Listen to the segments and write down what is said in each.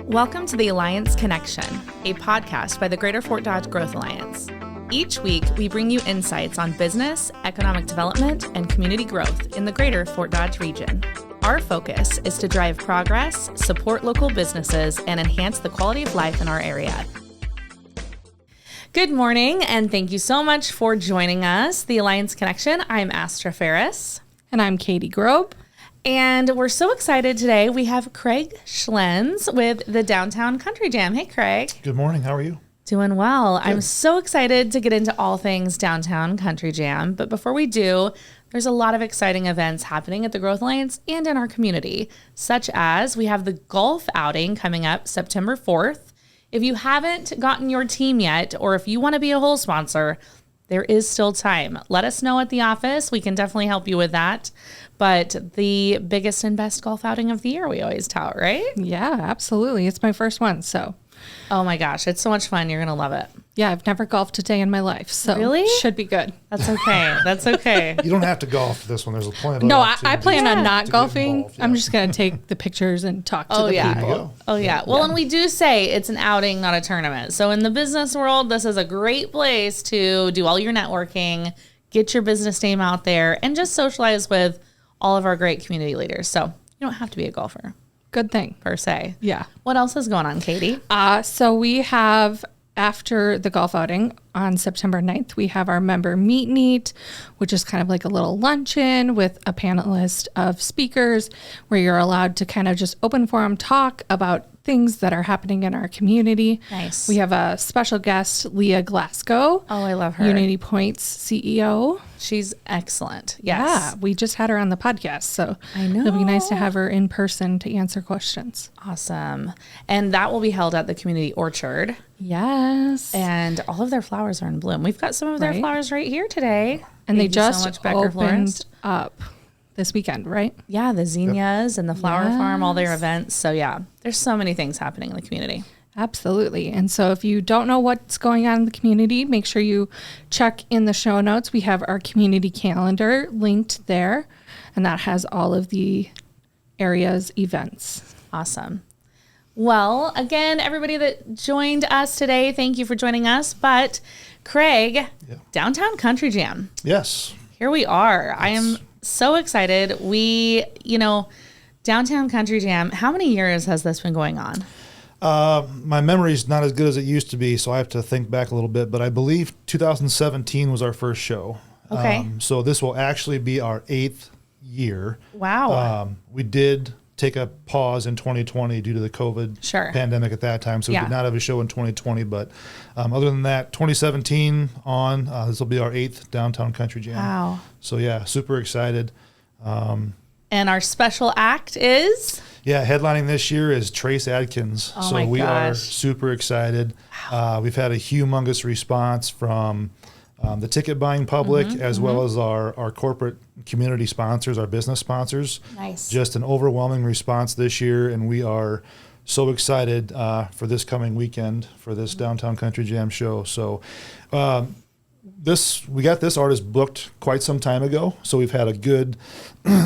Welcome to the Alliance Connection, a podcast by the Greater Fort Dodge Growth Alliance. Each week, we bring you insights on business, economic development, and community growth in the Greater Fort Dodge region. Our focus is to drive progress, support local businesses, and enhance the quality of life in our area. Good morning, and thank you so much for joining us, the Alliance Connection. I'm Astra Ferris. And I'm Katie Grobe. And we're so excited today. We have Craig Schlienz with the Downtown Country Jam. Hey, Craig. Good morning. How are you? Doing well. Good. I'm so excited to get into all things Downtown Country Jam. But before we do, there's a lot of exciting events happening at the Growth Alliance and in our community, such as we have the golf outing coming up September 4th. If you haven't gotten your team yet, or if you want to be a whole sponsor, there is still time. Let us know at the office. We can definitely help you with that. But the biggest and best golf outing of the year, we always tout, right? Yeah, absolutely. It's my first one, so. Oh my gosh, it's so much fun. You're going to love it. Yeah, I've never golfed a day in my life, so really? Should be good. That's okay. That's okay. You don't have to golf for this one. There's plenty of No, I plan on not golfing. Involved, yeah. I'm just going to take the pictures and talk to the people. Oh, yeah. Well, and we do say it's an outing, not a tournament. So in the business world, this is a great place to do all your networking, get your business name out there, and just socialize with all of our great community leaders. So you don't have to be a golfer. Good thing. Per se. Yeah. What else is going on, Katie? So we have, after the golf outing on September 9th, we have our member meet and eat, which is kind of like a little luncheon with a panelist of speakers where you're allowed to kind of just open forum talk about things that are happening in our community. Nice. We have a special guest, Leah Glasgow. Oh, I love her. Unity Point's CEO. She's excellent. Yes. Yeah, we just had her on the podcast, so I know. It'll be nice to have her in person to answer questions. Awesome. And that will be held at the community orchard. Yes. And all of their flowers are in bloom. We've got some of their flowers right here today. And Thank they you just so much, Becker opened Florist. up this weekend, right? Yeah, the zinnias and the flower farm, all their events. So yeah, there's so many things happening in the community. Absolutely. And so if you don't know what's going on in the community, make sure you check in the show notes. We have our community calendar linked there, and that has all of the area's events. Awesome. Well, again, everybody that joined us today, thank you for joining us. But Craig, Downtown Country Jam. Yes. Here we are. I am so excited. Downtown Country Jam, how many years has this been going on? My memory's not as good as it used to be, so I have to think back a little bit, but I believe 2017 was our first show. Okay. So this will actually be our 8th year. Wow. We did take a pause in 2020 due to the COVID pandemic at that time, so we did not have a show in 2020, but other than that, 2017 on, this will be our 8th Downtown Country Jam. Wow. So yeah, super excited. And our special act is? Yeah, headlining this year is Trace Adkins. Oh so my we gosh. are super excited. Wow. We've had a humongous response from the ticket buying public as well as our corporate community sponsors, our business sponsors. Nice. Just an overwhelming response this year, and we are so excited for this coming weekend for this Downtown Country Jam show. So we got this artist booked quite some time ago, so we've had a good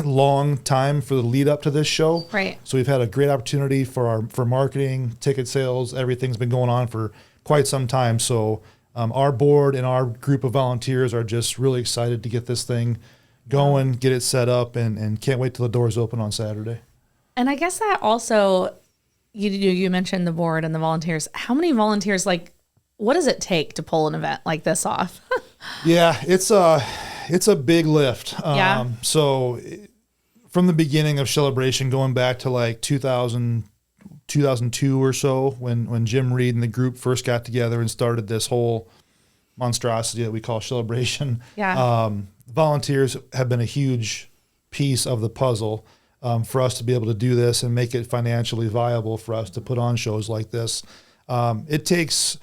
long time for the lead up to this show. Right. So we've had a great opportunity for marketing, ticket sales. Everything's been going on for quite some time. So our board and our group of volunteers are just really excited to get this thing going, get it set up, and can't wait till the doors open on Saturday. And I guess that also, you mentioned the board and the volunteers. How many volunteers, what does it take to pull an event like this off? Yeah, it's a big lift. So from the beginning of Shellabration, going back to 2002 or so, when Jim Reed and the group first got together and started this whole monstrosity that we call Shellabration. Yeah. Volunteers have been a huge piece of the puzzle for us to be able to do this and make it financially viable for us to put on shows like this. It takes,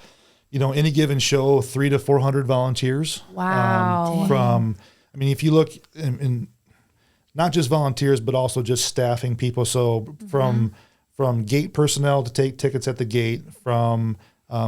any given show, 300 to 400 volunteers. Wow. If you look in not just volunteers, but also just staffing people. So from gate personnel to take tickets at the gate, from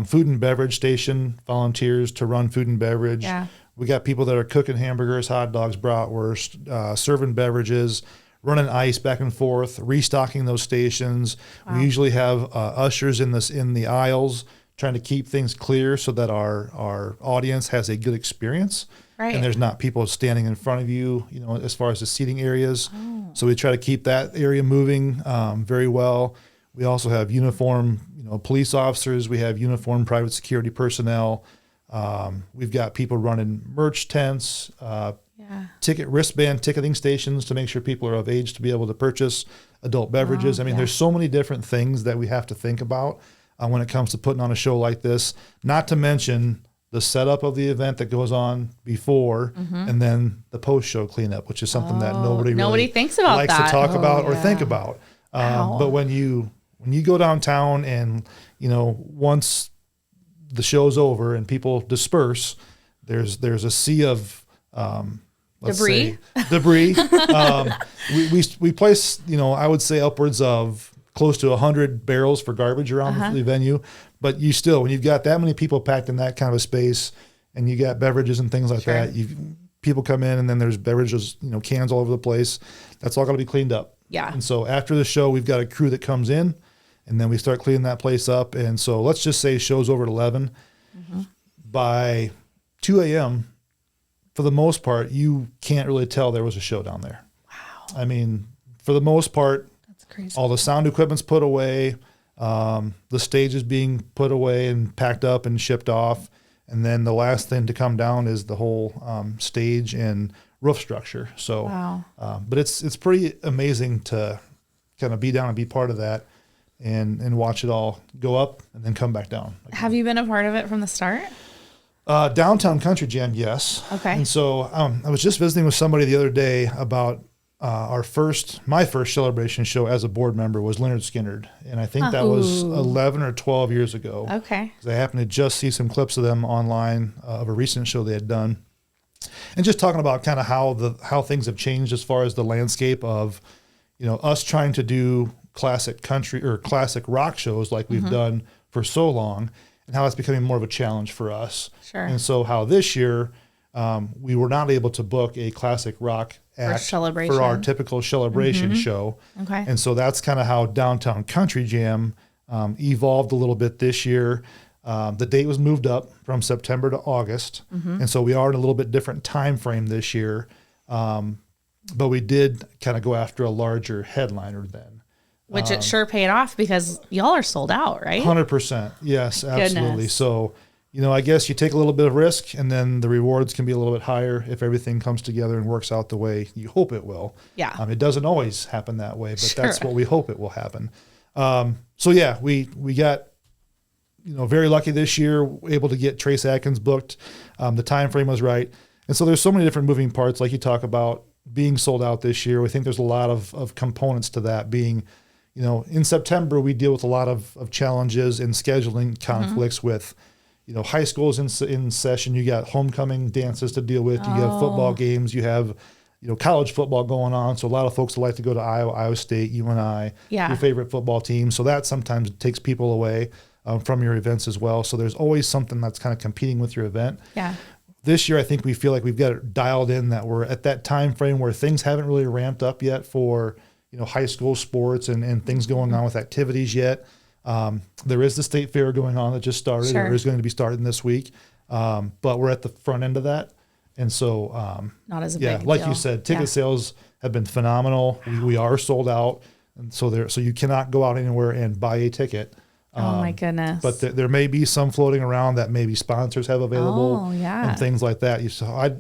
food and beverage station volunteers to run food and beverage. Yeah. We got people that are cooking hamburgers, hot dogs, bratwurst, serving beverages, running ice back and forth, restocking those stations. We usually have ushers in the aisles trying to keep things clear so that our audience has a good experience. Right. And there's not people standing in front of you, as far as the seating areas. So we try to keep that area moving very well. We also have uniform, police officers. We have uniformed private security personnel. We've got people running merch tents, wristband ticketing stations to make sure people are of age to be able to purchase adult beverages. There's so many different things that we have to think about when it comes to putting on a show like this, not to mention the setup of the event that goes on before and then the post-show cleanup, which is something that nobody really thinks about likes to talk about or think about. But when you go downtown and, once the show's over and people disperse, there's a sea of debris. We place, I would say upwards of close to 100 barrels for garbage around the venue. But you still, when you've got that many people packed in that kind of a space and you got beverages and things like that, people come in and then there's beverages, cans all over the place. That's all got to be cleaned up. Yeah. And so after the show, we've got a crew that comes in and then we start cleaning that place up. And so let's just say show's over at 11. By 2 a.m., for the most part, you can't really tell there was a show down there. Wow. For the most part, that's crazy. All the sound equipment's put away. The stage is being put away and packed up and shipped off. And then the last thing to come down is the whole stage and roof structure. So, but it's pretty amazing to kind of be down and be part of that and watch it all go up and then come back down. Have you been a part of it from the start? Downtown Country Jam, yes. Okay. And so I was just visiting with somebody the other day about my first Shellabration show as a board member was Leonard Skinnerd. And I think that was 11 or 12 years ago. Okay. Because I happened to just see some clips of them online of a recent show they had done. And just talking about kind of how things have changed as far as the landscape of, us trying to do classic country or classic rock shows like we've done for so long, and how it's becoming more of a challenge for us. Sure. And so how this year we were not able to book a classic rock act for our typical Shellabration show. Okay. And so that's kind of how Downtown Country Jam evolved a little bit this year. The date was moved up from September to August. And so we are in a little bit different time frame this year. But we did kind of go after a larger headliner then. Which it sure paid off because y'all are sold out, right? 100%. Yes, absolutely. Goodness. So, I guess you take a little bit of risk and then the rewards can be a little bit higher if everything comes together and works out the way you hope it will. Yeah. It doesn't always happen that way, but that's what we hope it will happen. So yeah, we got, very lucky this year, able to get Trace Atkins booked. The time frame was right. And so there's so many different moving parts, like you talk about being sold out this year. We think there's a lot of components to that being, in September, we deal with a lot of challenges in scheduling conflicts with, high schools in session. You got homecoming dances to deal with. You have football games. You have, college football going on. So a lot of folks would like to go to Iowa State, UNI, your favorite football team. So that sometimes takes people away from your events as well. So there's always something that's kind of competing with your event. Yeah. This year, I think we feel like we've got it dialed in that we're at that time frame where things haven't really ramped up yet for high school sports and things going on with activities yet. There is the state fair going on that just started or is going to be starting this week. But we're at the front end of that. And so, not as a big like deal. you said, ticket sales have been phenomenal. We are sold out. And so you cannot go out anywhere and buy a ticket. Oh my goodness. But there may be some floating around that maybe sponsors have available and things like that.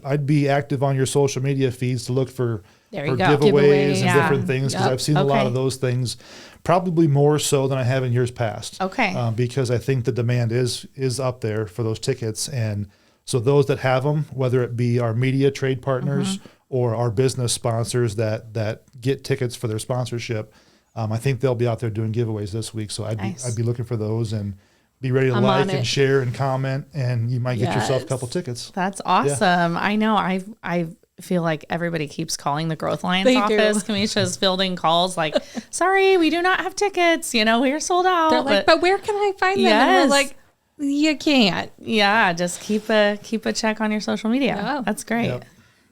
I'd be active on your social media feeds to look for giveaways and different things because I've seen a lot of those things, probably more so than I have in years past. Okay. Because I think the demand is up there for those tickets. And so those that have them, whether it be our media trade partners or our business sponsors that get tickets for their sponsorship, I think they'll be out there doing giveaways this week. So I'd be looking for those and be ready to like and share and comment, and you might get yourself a couple tickets. That's awesome. Yeah. I know. I feel like everybody keeps calling the Growth Alliance office. Kamisha's fielding calls like, sorry, we do not have tickets. we're sold out. They're like, but where can I find them? And we're like, you can't. Yeah, just keep a check on your social media. Oh. That's great. Yep.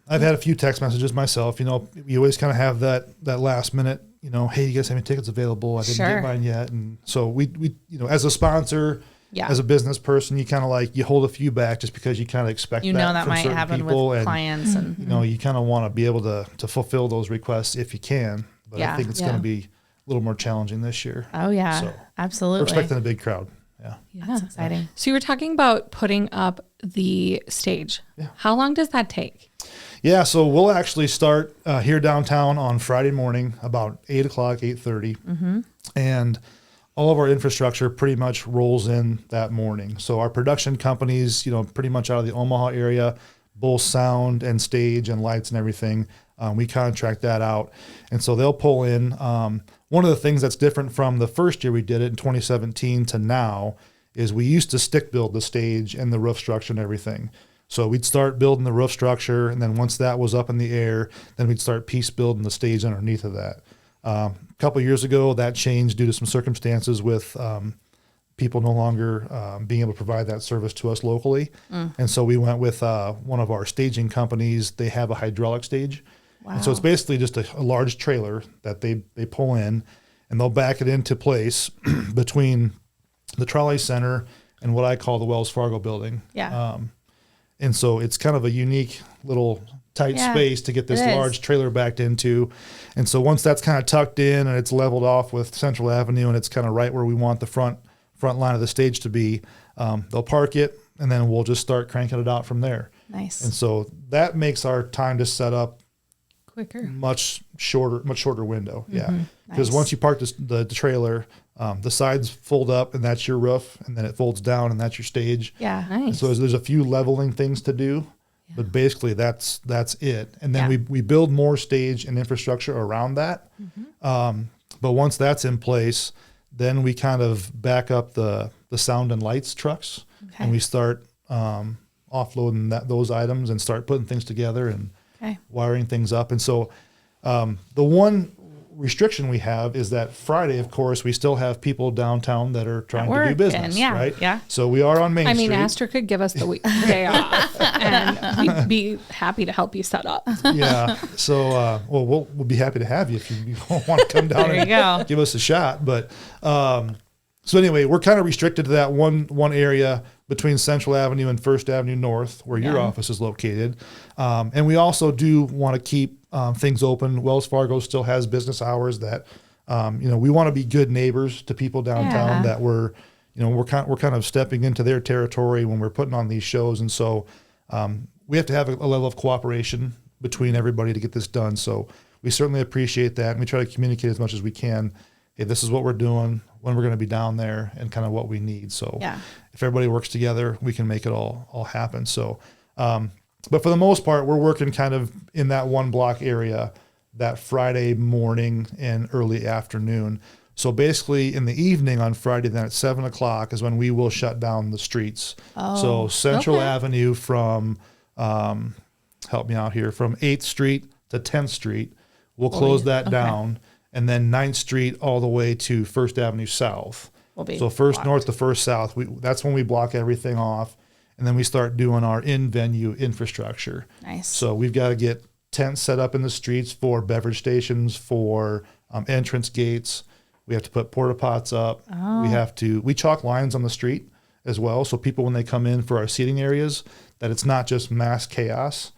I've had a few text messages myself. You always kind of have that last minute, hey, you guys have any tickets available? I didn't get mine yet. And so we as a sponsor, as a business person, you kind of you hold a few back just because you kind of expect that from might certain happen people, with and clients. And you kind of want to be able to fulfill those requests if you can. But I think it's going to be a little more challenging this year. Oh, yeah, so absolutely. We're expecting a big crowd. Yeah. That's exciting. So you were talking about putting up the stage. Yeah. How long does that take? Yeah, so we'll actually start here downtown on Friday morning about 8 o'clock, 8:30. And all of our infrastructure pretty much rolls in that morning. So our production companies, pretty much out of the Omaha area, both sound and stage and lights and everything, we contract that out. And so they'll pull in. One of the things that's different from the first year we did it in 2017 to now is we used to stick build the stage and the roof structure and everything. So we'd start building the roof structure, and then once that was up in the air, then we'd start piece building the stage underneath of that. A couple of years ago, that changed due to some circumstances with people no longer being able to provide that service to us locally. And so we went with one of our staging companies. They have a hydraulic stage. Wow. And so it's basically just a large trailer that they pull in, and they'll back it into place between the trolley center and what I call the Wells Fargo building. Yeah. And so it's kind of a unique little tight space to get this large trailer backed into. And so once that's kind of tucked in and it's leveled off with Central Avenue and it's kind of right where we want the front line of the stage to be, they'll park it, and then we'll just start cranking it out from there. Nice. And so that makes our time to set up Quicker. much shorter window. Yeah. Because once you park the trailer, the sides fold up and that's your roof, and then it folds down and that's your stage. Yeah. Nice. So there's a few leveling things to do, but basically that's it. And then we build more stage and infrastructure around that. But once that's in place, then we kind of back up the sound and lights trucks, and we start offloading those items and start putting things together and wiring things up. And so the one restriction we have is that Friday, of course, we still have people downtown that are trying to do business, right? Yeah. So we are on Main Street. Astor could give us the day off, and we'd be happy to help you set up. Yeah. So, we'll be happy to have you if you want to come down and give us a shot. But so anyway, we're kind of restricted to that one area between Central Avenue and First Avenue North, where your office is located. And we also do want to keep things open. Wells Fargo still has business hours that, we want to be good neighbors to people downtown that we're kind of stepping into their territory when we're putting on these shows. And so we have to have a level of cooperation between everybody to get this done. So we certainly appreciate that. And we try to communicate as much as we can. Hey, this is what we're doing, when we're going to be down there, and kind of what we need. So if everybody works together, we can make it all happen. So, but for the most part, we're working kind of in that one block area that Friday morning and early afternoon. So basically in the evening on Friday, then at 7 o'clock is when we will shut down the streets. So Central Avenue from, help me out here, from 8th Street to 10th Street, we'll close that down. And then 9th Street all the way to First Avenue South. So First North to First South, that's when we block everything off. And then we start doing our in-venue infrastructure. Nice. So we've got to get tents set up in the streets for beverage stations, for entrance gates. We have to put porta pots up. We chalk lines on the street as well. So people, when they come in for our seating areas, that it's not just mass chaos.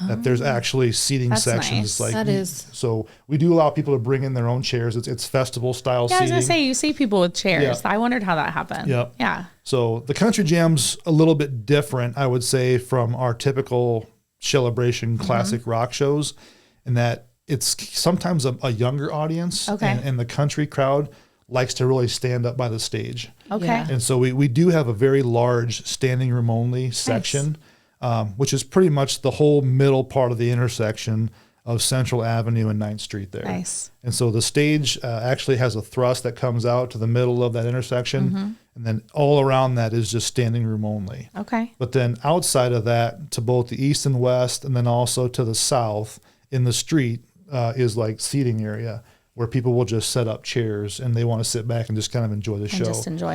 That there's actually seating sections. Nice. So we do allow people to bring in their own chairs. It's festival style seating. I was gonna say, you see people with chairs. I wondered how that happened. Yep. Yeah. So the Country Jam's a little bit different, I would say, from our typical Shellabration classic rock shows, in that it's sometimes a younger audience, and the country crowd likes to really stand up by the stage. And so we do have a very large standing room only section. Which is pretty much the whole middle part of the intersection of Central Avenue and 9th Street there. Nice. And so the stage actually has a thrust that comes out to the middle of that intersection, and then all around that is just standing room only. But then outside of that, to both the east and west, and then also to the south in the street is like seating area where people will just set up chairs and they want to sit back and just kind of enjoy the show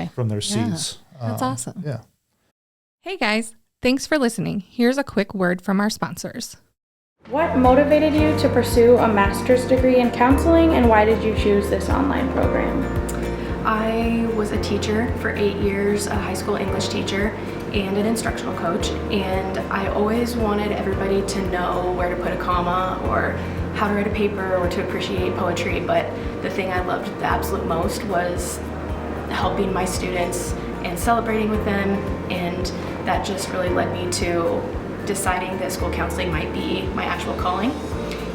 from their seats. That's awesome. Yeah. Hey guys. Thanks for listening. Here's a quick word from our sponsors. What motivated you to pursue a master's degree in counseling, and why did you choose this online program? I was a teacher for 8 years, a high school English teacher and an instructional coach, and I always wanted everybody to know where to put a comma or how to write a paper or to appreciate poetry, but the thing I loved the absolute most was helping my students and celebrating with them, and that just really led me to deciding that school counseling might be my actual calling.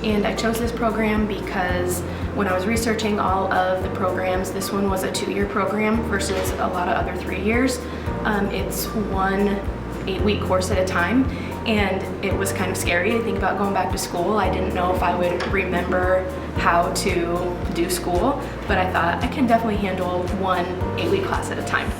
And I chose this program because when I was researching all of the programs, this one was a 2-year program versus a lot of other 3 years. It's one 8-week course at a time, and it was kind of scary to think about going back to school. I didn't know if I would remember how to do school, but I thought I can definitely handle one 8-week class at a time.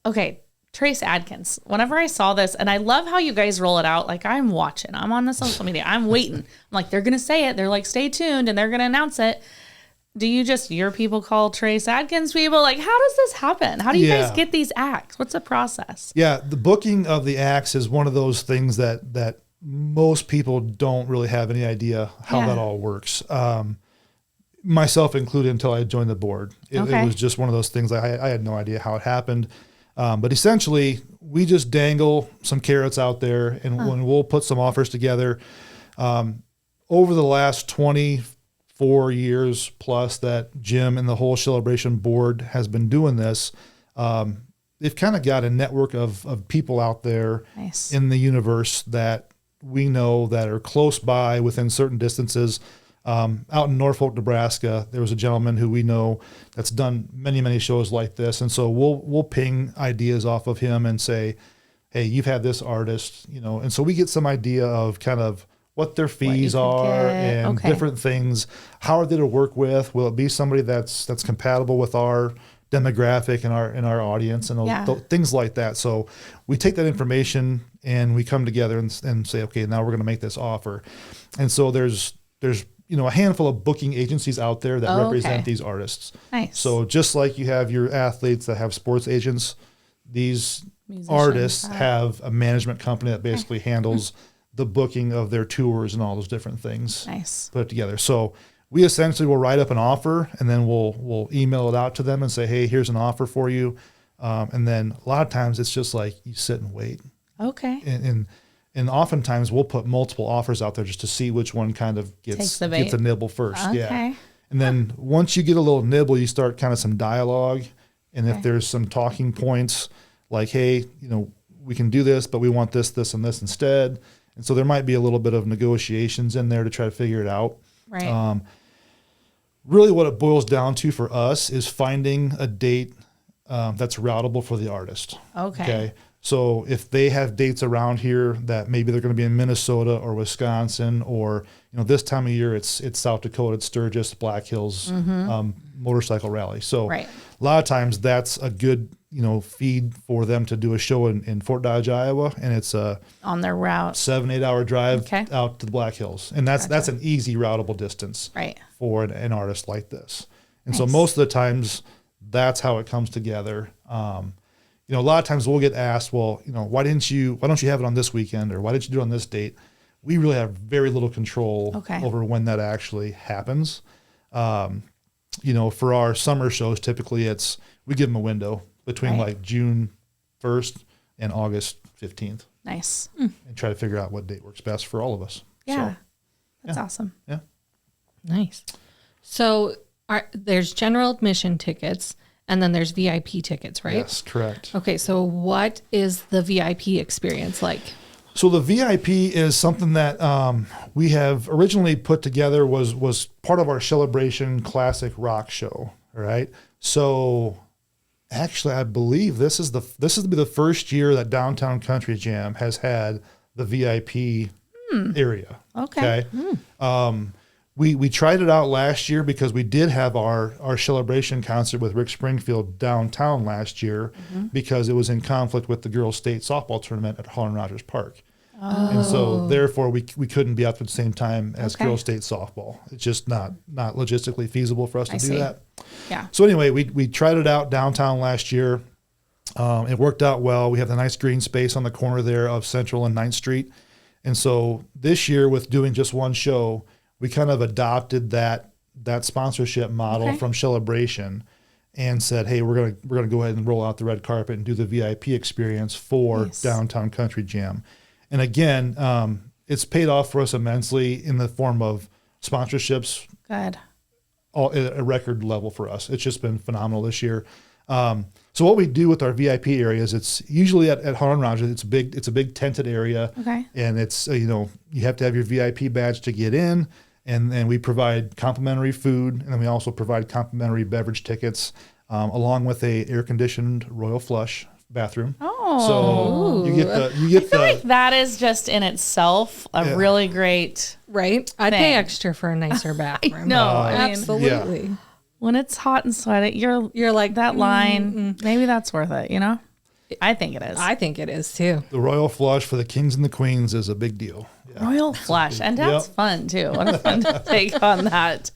Okay, Trace Adkins. Whenever I saw this, and I love how you guys roll it out, like I'm watching, I'm on the social media, I'm waiting. I'm like, they're going to say it. They're like, stay tuned, and they're going to announce it. Do you just, your people call Trace Adkins people? Like, how does this happen? How do you guys get these acts? What's the process? Yeah, the booking of the acts is one of those things that most people don't really have any idea how that all works. Myself included until I joined the board. It was just one of those things. I had no idea how it happened. But essentially, we just dangle some carrots out there, and when we'll put some offers together. Over the last 24 years plus that Jim and the whole Shellabration board has been doing this, they've kind of got a network of people out there in the universe that we know that are close by within certain distances. Out in Norfolk, Nebraska, there was a gentleman who we know that's done many, many shows like this. And so we'll ping ideas off of him and say, hey, you've had this artist, and so we get some idea of kind of what their fees are and different things. How are they to work with? Will it be somebody that's compatible with our demographic and our audience and things like that? So we take that information and we come together and say, okay, now we're going to make this offer. And so there's a handful of booking agencies out there that represent these artists. Nice. So just like you have your athletes that have sports agents, these artists have a management company that basically handles the booking of their tours and all those different things. Nice. Put it together. So we essentially will write up an offer, and then we'll email it out to them and say, hey, here's an offer for you. And then a lot of times it's just like you sit and wait. Okay. And oftentimes we'll put multiple offers out there just to see which one kind of gets a nibble first. Okay. Yeah. And then once you get a little nibble, you start kind of some dialogue. And if there's some talking points like, hey, we can do this, but we want this, this, and this instead. And so there might be a little bit of negotiations in there to try to figure it out. Right. Really what it boils down to for us is finding a date that's routable for the artist. Okay. So if they have dates around here that maybe they're going to be in Minnesota or Wisconsin, or this time of year it's South Dakota, it's Sturgis, Black Hills motorcycle rally. So a lot of times that's a good feed for them to do a show in Fort Dodge, Iowa, and it's on their route 7-8 hour drive out to the Black Hills, and that's an easy routable distance for an artist like this. And so most of the times that's how it comes together. A lot of times we'll get asked, well, why don't you have it on this weekend, or why didn't you do it on this date? We really have very little control over when that actually happens. For our summer shows, typically we give them a window between like June 1st and August 15th. Nice. And try to figure out what date works best for all of us. Yeah. That's awesome. Yeah. Nice. So there's general admission tickets, and then there's VIP tickets, right? Yes, correct. Okay, so what is the VIP experience like? So the VIP is something that we have originally put together was part of our Shellabration Classic Rock Show, all right? So actually, I believe this is the first year that Downtown Country Jam has had the VIP area. Okay. We tried it out last year because we did have our Shellabration concert with Rick Springfield downtown last year because it was in conflict with the girls' state softball tournament at Holland Rogers Park. Oh. And so therefore we couldn't be out at the same time as girls' state softball. It's just not logistically feasible for us to do that. Yeah. So anyway, we tried it out downtown last year. It worked out well. We have the nice green space on the corner there of Central and 9th Street. And so this year, with doing just one show, we kind of adopted that sponsorship model from Shellabration and said, hey, we're gonna go ahead and roll out the red carpet and do the VIP experience for Downtown Country Jam. And again, it's paid off for us immensely in the form of sponsorships. Good. All at a record level for us. It's just been phenomenal this year. So what we do with our VIP areas, it's usually at Harlan Rogers. It's a big tented area. Okay. And it's, you have to have your VIP badge to get in. And we provide complimentary food. And then we also provide complimentary beverage tickets, along with a air conditioned Royal Flush bathroom. Oh. So you get I feel like that is just in itself a really great Right? I'd pay extra for a nicer bathroom. No, absolutely. When it's hot and sweaty, you're like that line. Maybe that's worth it. I think it is. I think it is too. The Royal Flush for the kings and the queens is a big deal. Yeah. Royal Flush, and that's fun too. What a fun take on that.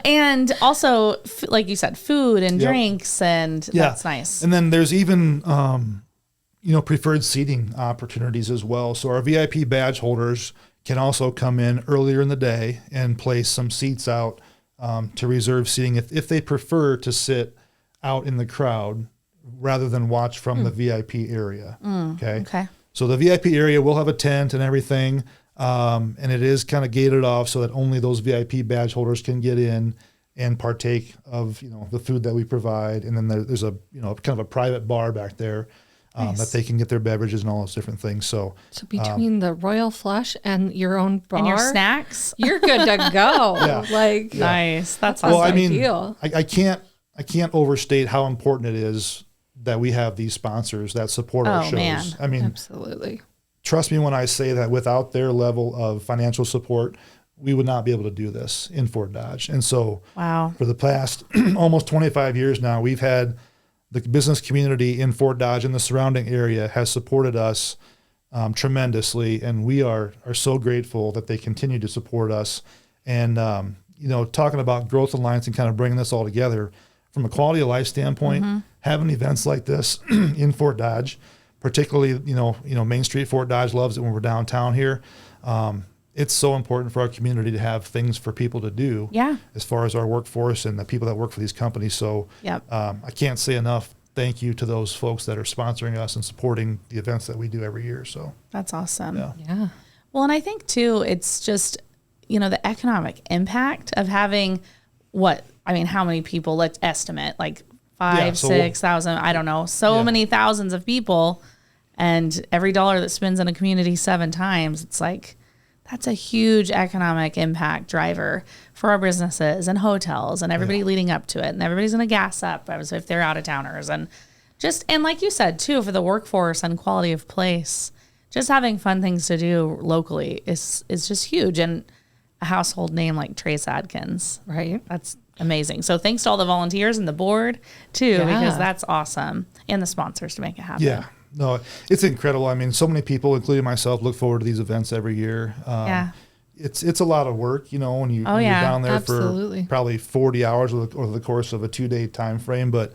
And also, like you said, food and drinks, and that's nice. And then there's even preferred seating opportunities as well. So our VIP badge holders can also come in earlier in the day and place some seats out to reserve seating if they prefer to sit out in the crowd rather than watch from the VIP area. Okay. So the VIP area will have a tent and everything, and it is kind of gated off so that only those VIP badge holders can get in and partake of the food that we provide. And then there's a kind of a private bar back there. That they can get their beverages and all those different things. So between the Royal Flush and your own bar and your snacks, you're good to go. Nice. That's well, ideal. I can't overstate how important it is that we have these sponsors that support our shows. Man. I mean, absolutely. Trust me when I say that without their level of financial support, we would not be able to do this in Fort Dodge. And so for the past almost 25 years now, we've had the business community in Fort Dodge and the surrounding area has supported us tremendously, and we are so grateful that they continue to support us. And talking about Growth Alliance and kind of bringing this all together from a quality of life standpoint, having events like this in Fort Dodge, particularly Main Street Fort Dodge loves it when we're downtown here. It's so important for our community to have things for people to do as far as our workforce and the people that work for these companies. So I can't say enough thank you to those folks that are sponsoring us and supporting the events that we do every year. So that's awesome. Yeah. Well, and I think too, it's just, the economic impact of having how many people, let's estimate like 6,000, I don't know, many thousands of people, and every dollar that spends in a community 7 times, it's like, that's a huge economic impact driver for our businesses and hotels and everybody leading up to it. And everybody's going to gas up if they're out of towners. And like you said, too, for the workforce and quality of place, just having fun things to do locally is just huge. And a household name like Trace Adkins, right? That's amazing. So thanks to all the volunteers and the board, too, because that's awesome. And the sponsors to make it happen. Yeah. No, it's incredible. I mean, so many people, including myself, look forward to these events every year. It's a lot of work, when you're down there for probably 40 hours over the course of a 2-day time frame. But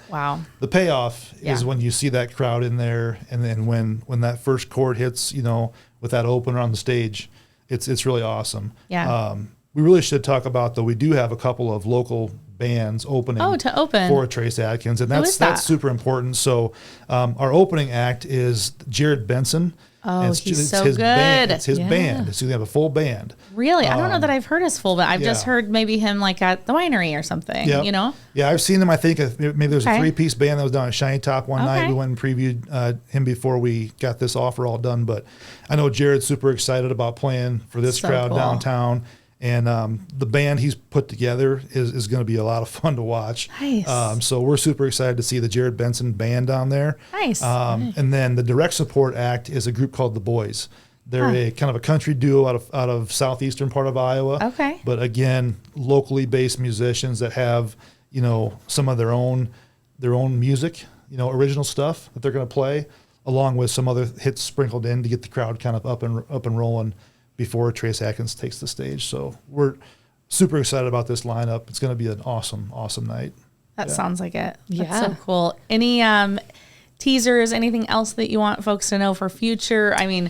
the payoff is when you see that crowd in there, and then when that first chord hits, with that opener on the stage, it's really awesome. Yeah. We really should talk about, though, we do have a couple of local bands opening for Trace Adkins, and that's super important. So our opening act is Jared Benson. Oh, he's so his good. Band. It's his band. So we have a full band. Really? I don't know that I've heard his full band. I've just heard maybe him like at the winery or something, Yeah, I've seen him. I think maybe there was a 3-piece band that was down at Shiny Top one night. We went and previewed him before we got this offer all done. But I know Jared's super excited about playing for this crowd downtown. And the band he's put together is going to be a lot of fun to watch. Nice. So we're super excited to see the Jared Benson band down there. Nice. And then the direct support act is a group called The Boys. They're a kind of a country duo out of southeastern part of Iowa. Okay. But again, locally based musicians that have some of their own music, original stuff that they're going to play, along with some other hits sprinkled in to get the crowd kind of up and rolling before Trace Adkins takes the stage. So we're super excited about this lineup. It's going to be an awesome, awesome night. That sounds like it. Yeah. That's so cool. Any teasers, anything else that you want folks to know for future? I mean,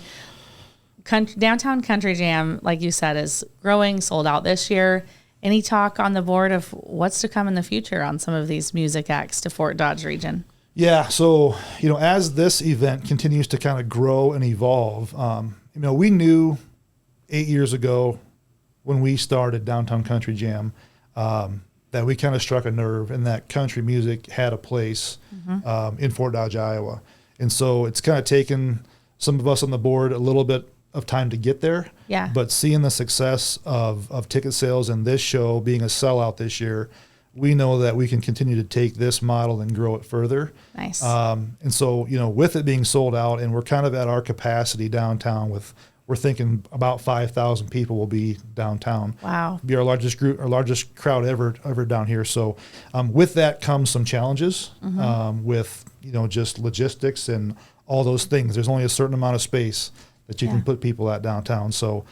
Downtown Country Jam, like you said, is growing, sold out this year. Any talk on the board of what's to come in the future on some of these music acts to Fort Dodge region? Yeah. So, as this event continues to kind of grow and evolve, we knew 8 years ago when we started Downtown Country Jam, that we kind of struck a nerve and that country music had a place in Fort Dodge, Iowa. And so it's kind of taken some of us on the board a little bit of time to get there. Yeah. But seeing the success of ticket sales and this show being a sellout this year, we know that we can continue to take this model and grow it further. Nice. And so, with it being sold out and we're kind of at our capacity downtown we're thinking about 5,000 people will be downtown. Wow. Be our largest group, our largest crowd ever down here. So with that comes some challenges with, just logistics and all those things. There's only a certain amount of space that you can put people at downtown. So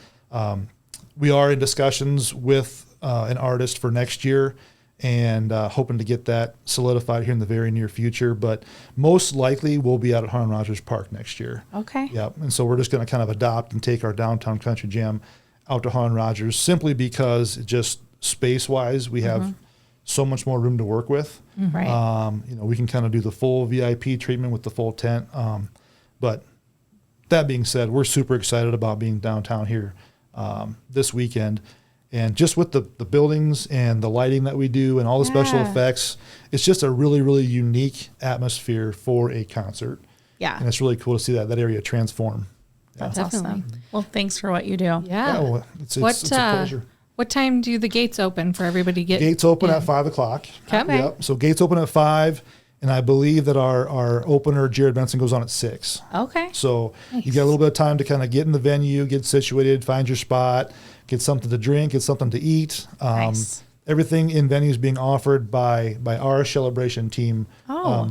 we are in discussions with an artist for next year and hoping to get that solidified here in the very near future. But most likely we'll be out at Harlan Rogers Park next year. Okay. Yep. And so we're just going to kind of adopt and take our Downtown Country Jam out to Harlan Rogers simply because just space-wise we have so much more room to work with. Right. We can kind of do the full VIP treatment with the full tent. But that being said, we're super excited about being downtown here this weekend. And just with the buildings and the lighting that we do and all the special effects, it's just a really, really unique atmosphere for a concert. Yeah. And it's really cool to see that area transform. That's Definitely. awesome. Well, thanks for what you do. Yeah. Well, it's a pleasure. What time do the gates open for everybody to get? Gates open at 5 o'clock. Okay. Yep. So gates open at 5. And I believe that our opener, Jared Benson, goes on at 6. Okay. So you got a little bit of time to kind of get in the venue, get situated, find your spot, get something to drink, get something to eat. Nice. Everything in venue is being offered by our Shellabration team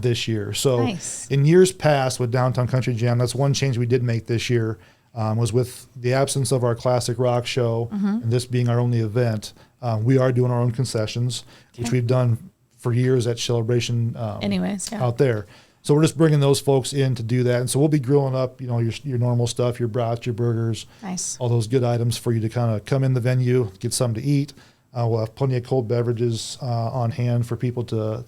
this year. So nice. In years past with Downtown Country Jam, that's one change we did make this year, was with the absence of our classic rock show and this being our only event, we are doing our own concessions, which we've done for years at Shellabration out there. So we're just bringing those folks in to do that. And so we'll be grilling up, your normal stuff, your brats, your burgers, all those good items for you to kind of come in the venue, get something to eat. We'll have plenty of cold beverages on hand for people to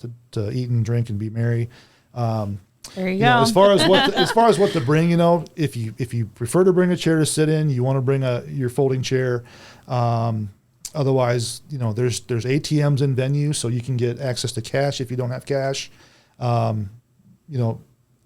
eat and drink and be merry. There you go. As far as what to bring, if you prefer to bring a chair to sit in, you want to bring your folding chair. Otherwise, there's ATMs in venue, so you can get access to cash if you don't have cash. All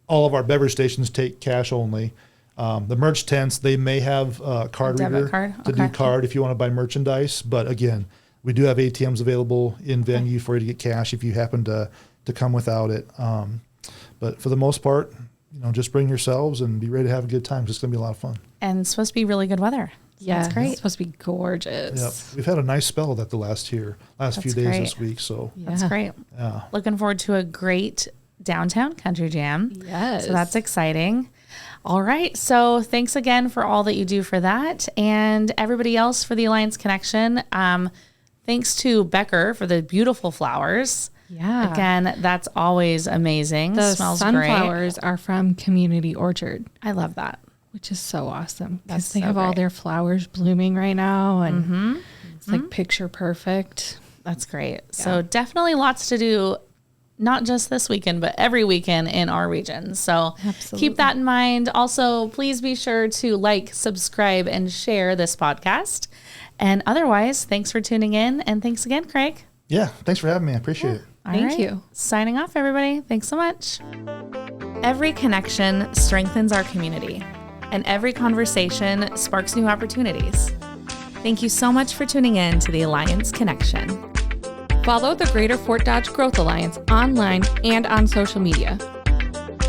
of our beverage stations take cash only. The merch tents, they may have a card reader to do card if you want to buy merchandise. But again, we do have ATMs available in venue for you to get cash if you happen to come without it. But for the most part, just bring yourselves and be ready to have a good time. It's going to be a lot of fun. And it's supposed to be really good weather. Yeah, that's great. It's supposed to be gorgeous. Yep. We've had a nice spell that the last few days this week. So that's great. Yeah. Looking forward to a great Downtown Country Jam. Yes. So that's exciting. All right. So thanks again for all that you do for that. And everybody else for the Alliance Connection. Thanks to Becker for the beautiful flowers. Yeah. Again, that's always amazing. The Smells sunflowers are from Community Orchard. I love that. Which is so awesome. That's Because they so have all great. their flowers blooming right now. And it's like picture perfect. That's great. So definitely lots to do, not just this weekend, but every weekend in our region. So keep that in mind. Also, please be sure to like, subscribe, and share this podcast. And otherwise, thanks for tuning in. And thanks again, Craig. Yeah. Thanks for having me. I appreciate it. Thank you. Signing off, everybody. Thanks so much. Every connection strengthens our community, and every conversation sparks new opportunities. Thank you so much for tuning in to the Alliance Connection. Follow the Greater Fort Dodge Growth Alliance online and on social media.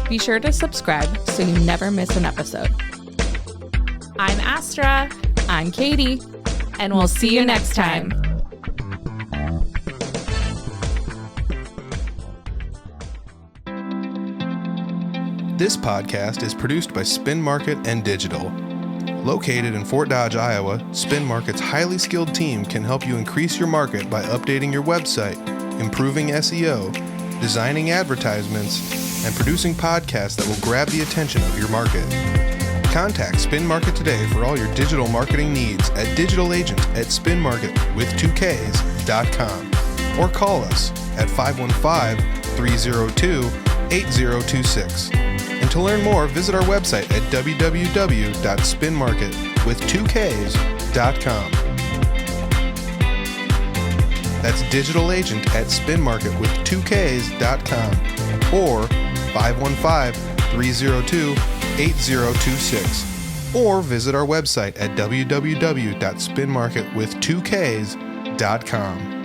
Be sure to subscribe so you never miss an episode. I'm Astra, I'm Katie, and we'll see you next time. This podcast is produced by Spin Market and Digital. Located in Fort Dodge, Iowa, Spin Market's highly skilled team can help you increase your market by updating your website, improving SEO, designing advertisements, and producing podcasts that will grab the attention of your market. Contact Spin Market today for all your digital marketing needs at digitalagent@spinmarket.com or call us at 515-302-8026. And to learn more, visit our website at www.spinmarket.com. That's digitalagent@spinmarket.com or 515-302-8026. Or visit our website at www.spinmarket.com.